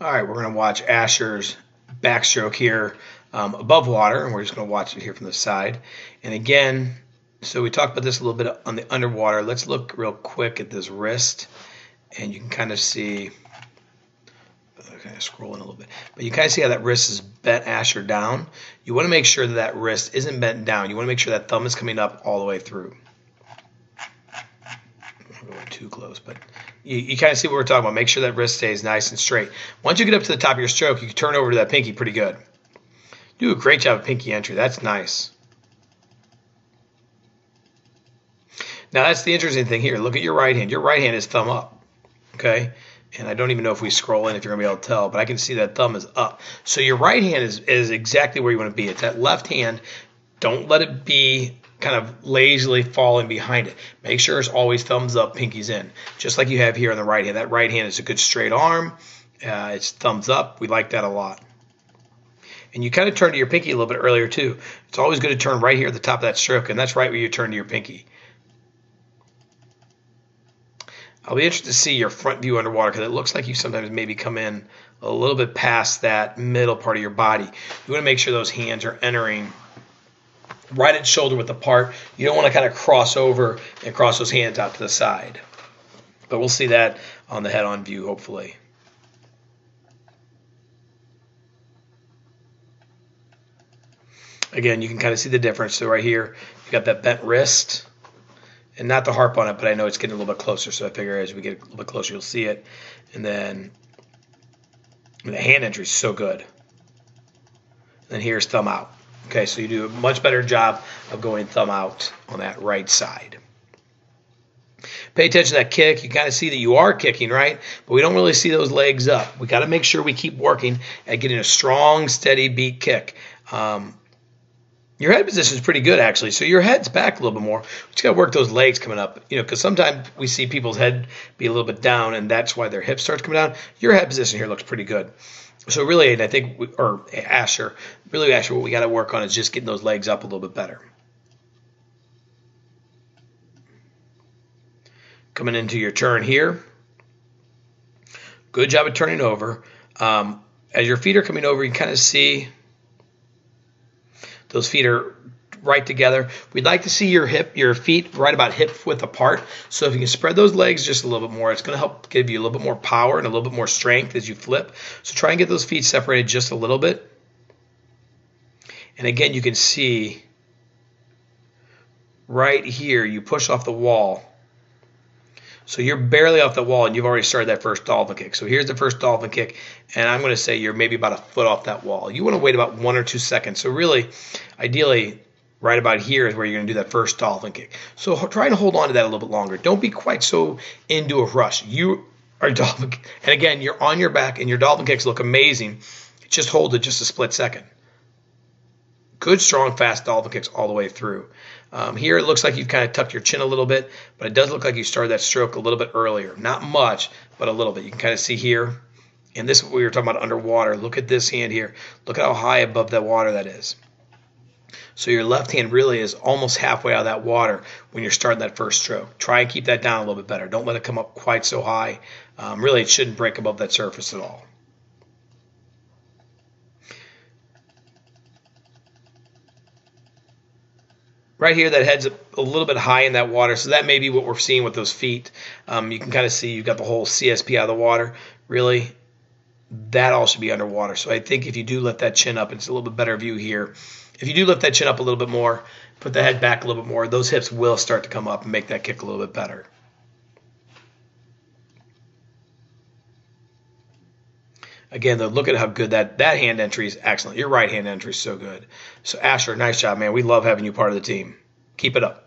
All right, we're going to watch Asher's backstroke here above water, and we're just going to watch it here from the side. And again, so we talked about this a little bit on the underwater. Let's look real quick at this wrist, and you can kind of see, kind of scrolling a little bit, but you kind of see how that wrist is bent Asher down. You want to make sure that that wrist isn't bent down. You want to make sure that thumb is coming up all the way through. I'm going too close, but you kind of see what we're talking about. Make sure that wrist stays nice and straight. Once you get up to the top of your stroke, you can turn over to that pinky pretty good. Do a great job of pinky entry. That's nice. Now that's the interesting thing here. Look at your right hand. Your right hand is thumb up. Okay? And I don't even know if we scroll in if you're going to be able to tell, but I can see that thumb is up. So your right hand is exactly where you want to be. It's that left hand. Don't let it be kind of lazily falling behind it. Make sure it's always thumbs up, pinkies in, just like you have here on the right hand. That right hand is a good straight arm. It's thumbs up. We like that a lot. And you kind of turn to your pinky a little bit earlier too. It's always good to turn right here at the top of that stroke, and that's right where you turn to your pinky. I'll be interested to see your front view underwater because it looks like you sometimes maybe come in a little bit past that middle part of your body. You want to make sure those hands are entering right at shoulder width apart. You don't want to kind of cross over and cross those hands out to the side. But we'll see that on the head-on view, hopefully. Again, you can kind of see the difference. So right here, you've got that bent wrist. And not to harp on it, but I know it's getting a little bit closer, so I figure as we get a little bit closer, you'll see it. And then the hand entry is so good. And then here's thumb out. Okay, so you do a much better job of going thumb out on that right side. Pay attention to that kick. You kind of see that you are kicking, right? But we don't really see those legs up. We got to make sure we keep working at getting a strong, steady beat kick. Your head position is pretty good, actually. So your head's back a little bit more. We just got to work those legs coming up, because sometimes we see people's head be a little bit down, and that's why their hip starts coming down. Your head position here looks pretty good. So really, and I think, Asher, what we got to work on is just getting those legs up a little bit better. Coming into your turn here. Good job of turning over. As your feet are coming over, you kind of see those feet are right together. We'd like to see your feet right about hip width apart. So if you can spread those legs just a little bit more, it's going to help give you a little bit more power and a little bit more strength as you flip. So try and get those feet separated just a little bit. And again, you can see right here, you push off the wall. So you're barely off the wall, and you've already started that first dolphin kick. So here's the first dolphin kick, and I'm going to say you're maybe about a foot off that wall. You want to wait about 1 or 2 seconds. So really, ideally, right about here is where you're going to do that first dolphin kick. So try and hold on to that a little bit longer. Don't be quite so into a rush. You are dolphin, and again, you're on your back, and your dolphin kicks look amazing. Just hold it just a split second. Good, strong, fast dolphin kicks all the way through. Here it looks like you've kind of tucked your chin a little bit, but it does look like you started that stroke a little bit earlier. Not much, but a little bit. You can kind of see here, and this is what we were talking about underwater. Look at this hand here. Look at how high above that water that is. So your left hand really is almost halfway out of that water when you're starting that first stroke. Try and keep that down a little bit better. Don't let it come up quite so high. Really, it shouldn't break above that surface at all. Right here, that head's a little bit high in that water, so that may be what we're seeing with those feet. You can kind of see you've got the whole CSP out of the water. Really, that all should be underwater. So I think if you do lift that chin up, it's a little bit better view here. If you do lift that chin up a little bit more, put the head back a little bit more, those hips will start to come up and make that kick a little bit better. Again, though, look at how good that hand entry is. Excellent. Your right hand entry is so good. So, Asher, nice job, man. We love having you part of the team. Keep it up.